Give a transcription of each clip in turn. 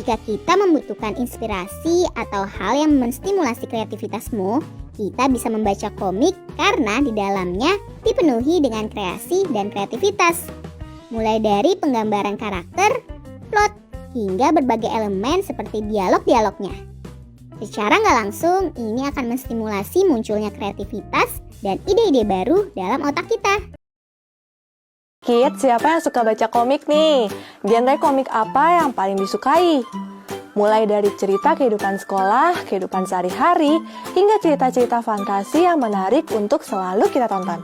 Jika kita membutuhkan inspirasi atau hal yang menstimulasi kreativitasmu, kita bisa membaca komik karena di dalamnya dipenuhi dengan kreasi dan kreativitas. Mulai dari penggambaran karakter, plot, hingga berbagai elemen seperti dialog-dialognya. Secara nggak langsung, ini akan menstimulasi munculnya kreativitas dan ide-ide baru dalam otak kita. Kids, siapa yang suka baca komik nih? Genre komik apa yang paling disukai? Mulai dari cerita kehidupan sekolah, kehidupan sehari-hari, hingga cerita-cerita fantasi yang menarik untuk selalu kita tonton.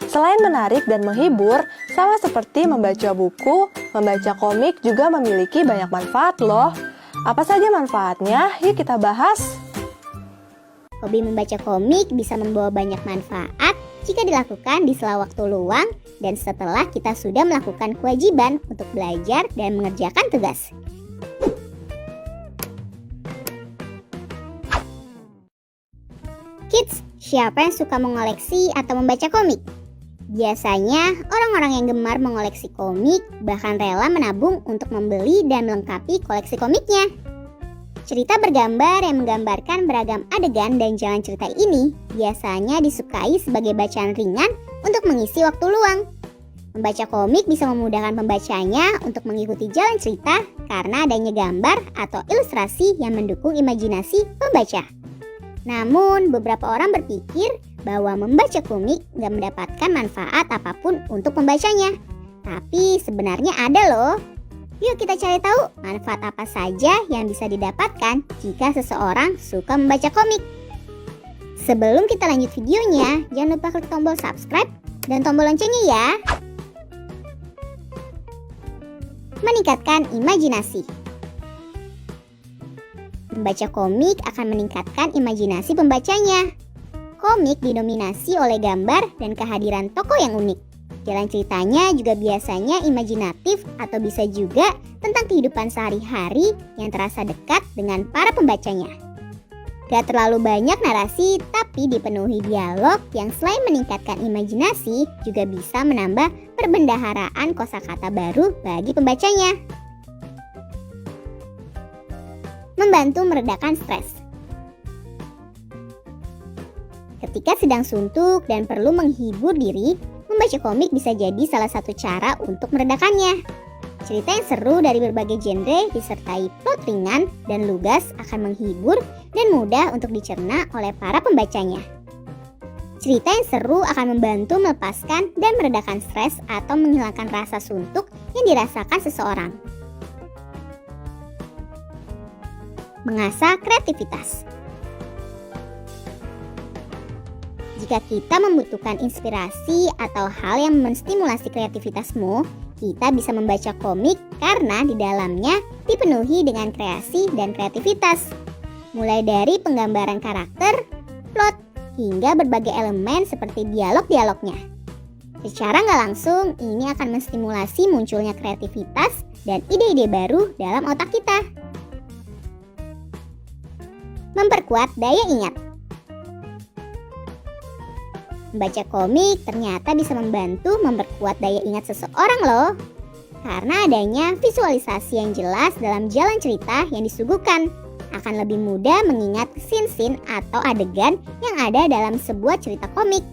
Selain menarik dan menghibur, sama seperti membaca buku, membaca komik juga memiliki banyak manfaat loh. Apa saja manfaatnya? Yuk kita bahas. Hobi membaca komik bisa membawa banyak manfaat jika dilakukan di sela waktu luang dan setelah kita sudah melakukan kewajiban untuk belajar dan mengerjakan tugas. Kids, siapa yang suka mengoleksi atau membaca komik? Biasanya, orang-orang yang gemar mengoleksi komik bahkan rela menabung untuk membeli dan melengkapi koleksi komiknya. Cerita bergambar yang menggambarkan beragam adegan dan jalan cerita ini biasanya disukai sebagai bacaan ringan untuk mengisi waktu luang. Membaca komik bisa memudahkan pembacanya untuk mengikuti jalan cerita karena adanya gambar atau ilustrasi yang mendukung imajinasi pembaca. Namun, beberapa orang berpikir bahwa membaca komik gak mendapatkan manfaat apapun untuk pembacanya. Tapi sebenarnya ada loh. Yuk kita cari tahu manfaat apa saja yang bisa didapatkan jika seseorang suka membaca komik. Sebelum kita lanjut videonya, jangan lupa klik tombol subscribe dan tombol loncengnya ya. Meningkatkan imajinasi. Membaca komik akan meningkatkan imajinasi pembacanya. Komik didominasi oleh gambar dan kehadiran tokoh yang unik. Jalan ceritanya juga biasanya imajinatif atau bisa juga tentang kehidupan sehari-hari yang terasa dekat dengan para pembacanya. Gak terlalu banyak narasi tapi dipenuhi dialog yang selain meningkatkan imajinasi juga bisa menambah perbendaharaan kosakata baru bagi pembacanya. Membantu meredakan stres. Ketika sedang suntuk dan perlu menghibur diri, membaca komik bisa jadi salah satu cara untuk meredakannya. Cerita yang seru dari berbagai genre disertai plot ringan dan lugas akan menghibur dan mudah untuk dicerna oleh para pembacanya. Cerita yang seru akan membantu melepaskan dan meredakan stres atau menghilangkan rasa suntuk yang dirasakan seseorang. Mengasah kreativitas. Jika kita membutuhkan inspirasi atau hal yang menstimulasi kreativitasmu, kita bisa membaca komik karena di dalamnya dipenuhi dengan kreasi dan kreativitas. Mulai dari penggambaran karakter, plot, hingga berbagai elemen seperti dialog-dialognya. Secara nggak langsung, ini akan menstimulasi munculnya kreativitas dan ide-ide baru dalam otak kita. Memperkuat daya ingat. Membaca komik ternyata bisa membantu memperkuat daya ingat seseorang loh. Karena adanya visualisasi yang jelas dalam jalan cerita yang disuguhkan, akan lebih mudah mengingat scene-scene atau adegan yang ada dalam sebuah cerita komik.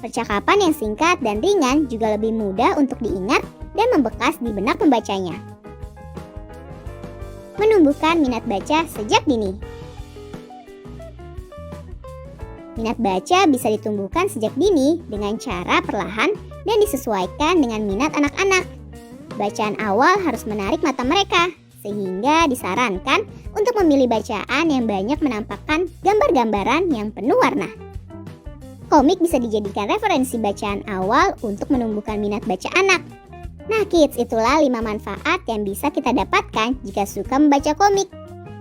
Percakapan yang singkat dan ringan juga lebih mudah untuk diingat dan membekas di benak pembacanya. Menumbuhkan minat baca sejak dini. Minat baca bisa ditumbuhkan sejak dini dengan cara perlahan dan disesuaikan dengan minat anak-anak. Bacaan awal harus menarik mata mereka, sehingga disarankan untuk memilih bacaan yang banyak menampakkan gambar-gambaran yang penuh warna. Komik bisa dijadikan referensi bacaan awal untuk menumbuhkan minat baca anak. Nah kids, itulah 5 manfaat yang bisa kita dapatkan jika suka membaca komik.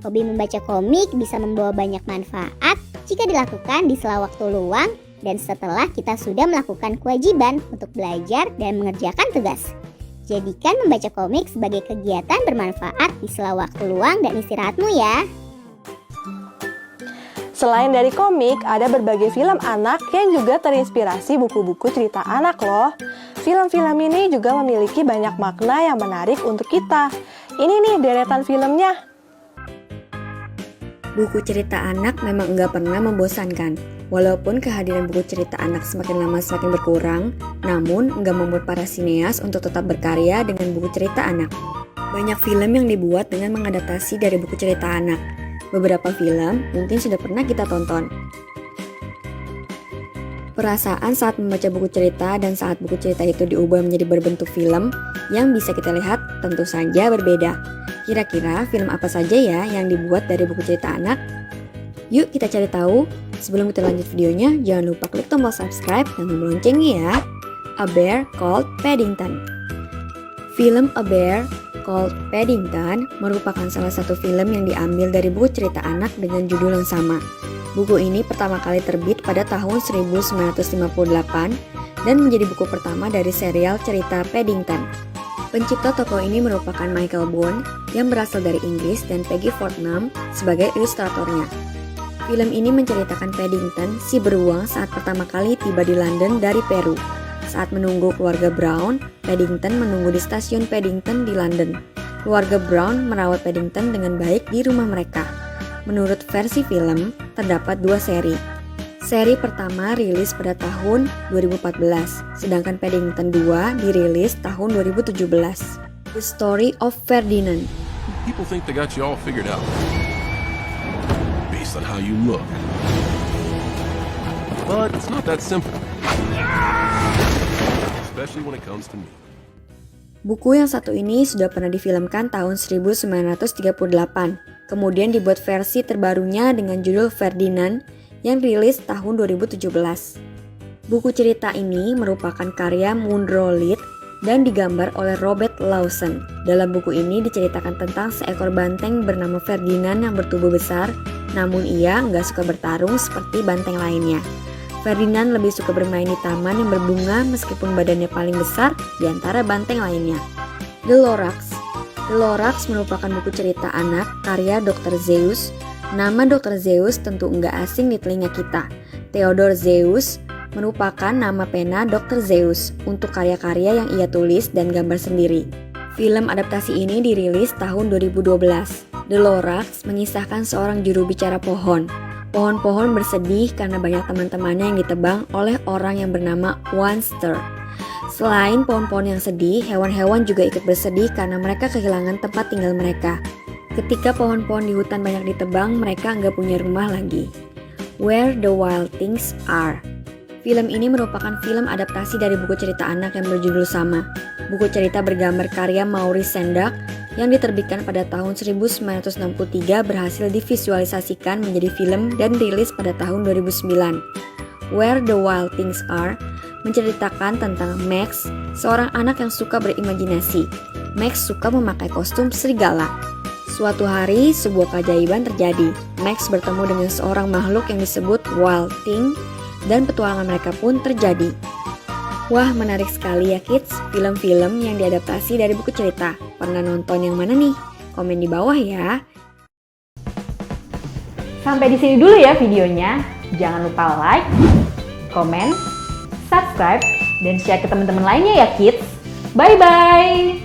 Hobi membaca komik bisa membawa banyak manfaat jika dilakukan di sela waktu luang dan setelah kita sudah melakukan kewajiban untuk belajar dan mengerjakan tugas. Jadikan membaca komik sebagai kegiatan bermanfaat di sela waktu luang dan istirahatmu ya. Selain dari komik, ada berbagai film anak yang juga terinspirasi buku-buku cerita anak loh. Film-film ini juga memiliki banyak makna yang menarik untuk kita. Ini nih deretan filmnya. Buku cerita anak memang enggak pernah membosankan. Walaupun kehadiran buku cerita anak semakin lama semakin berkurang, namun enggak membuat para sineas untuk tetap berkarya dengan buku cerita anak. Banyak film yang dibuat dengan mengadaptasi dari buku cerita anak. Beberapa film mungkin sudah pernah kita tonton. Perasaan saat membaca buku cerita dan saat buku cerita itu diubah menjadi berbentuk film yang bisa kita lihat tentu saja berbeda. Kira-kira film apa saja ya yang dibuat dari buku cerita anak? Yuk kita cari tahu. Sebelum kita lanjut videonya, jangan lupa klik tombol subscribe dan tombol loncengnya ya. A Bear Called Paddington. Film A Bear Called Paddington merupakan salah satu film yang diambil dari buku cerita anak dengan judul yang sama. Buku ini pertama kali terbit pada tahun 1958 dan menjadi buku pertama dari serial cerita Paddington. Pencipta tokoh ini merupakan Michael Bond yang berasal dari Inggris dan Peggy Fortnum sebagai ilustratornya. Film ini menceritakan Paddington, si beruang saat pertama kali tiba di London dari Peru. Saat menunggu keluarga Brown, Paddington menunggu di stasiun Paddington di London. Keluarga Brown merawat Paddington dengan baik di rumah mereka. Menurut versi film, terdapat 2 seri. Seri pertama rilis pada tahun 2014, sedangkan Paddington 2 dirilis tahun 2017. The Story of Ferdinand. People think they got you all figured out based on how you look. But it's not that simple. Especially when it comes to me. Buku yang satu ini sudah pernah difilmkan tahun 1938. Kemudian dibuat versi terbarunya dengan judul Ferdinand yang rilis tahun 2017. Buku cerita ini merupakan karya Munro Leith dan digambar oleh Robert Lawson. Dalam buku ini diceritakan tentang seekor banteng bernama Ferdinand yang bertubuh besar, namun ia nggak suka bertarung seperti banteng lainnya. Ferdinand lebih suka bermain di taman yang berbunga meskipun badannya paling besar di antara banteng lainnya. The Lorax. The Lorax merupakan buku cerita anak karya Dr. Seuss. Nama Dr. Seuss tentu enggak asing di telinga kita. Theodore Seuss merupakan nama pena Dr. Seuss untuk karya-karya yang ia tulis dan gambar sendiri. Film adaptasi ini dirilis tahun 2012. The Lorax mengisahkan seorang juru bicara pohon. Pohon-pohon bersedih karena banyak teman-temannya yang ditebang oleh orang yang bernama Wanster. Selain pohon-pohon yang sedih, hewan-hewan juga ikut bersedih karena mereka kehilangan tempat tinggal mereka. Ketika pohon-pohon di hutan banyak ditebang, mereka nggak punya rumah lagi. Where the Wild Things Are. Film ini merupakan film adaptasi dari buku cerita anak yang berjudul sama. Buku cerita bergambar karya Maurice Sendak yang diterbitkan pada tahun 1963 berhasil divisualisasikan menjadi film dan rilis pada tahun 2009. Where the Wild Things Are menceritakan tentang Max, seorang anak yang suka berimajinasi. Max suka memakai kostum serigala. Suatu hari, sebuah keajaiban terjadi. Max bertemu dengan seorang makhluk yang disebut Wild Thing dan petualangan mereka pun terjadi. Wah, menarik sekali ya kids, film-film yang diadaptasi dari buku cerita. Pernah nonton yang mana nih? Komen di bawah ya. Sampai di sini dulu ya videonya. Jangan lupa like, komen, subscribe, dan share ke teman-teman lainnya ya kids. Bye-bye!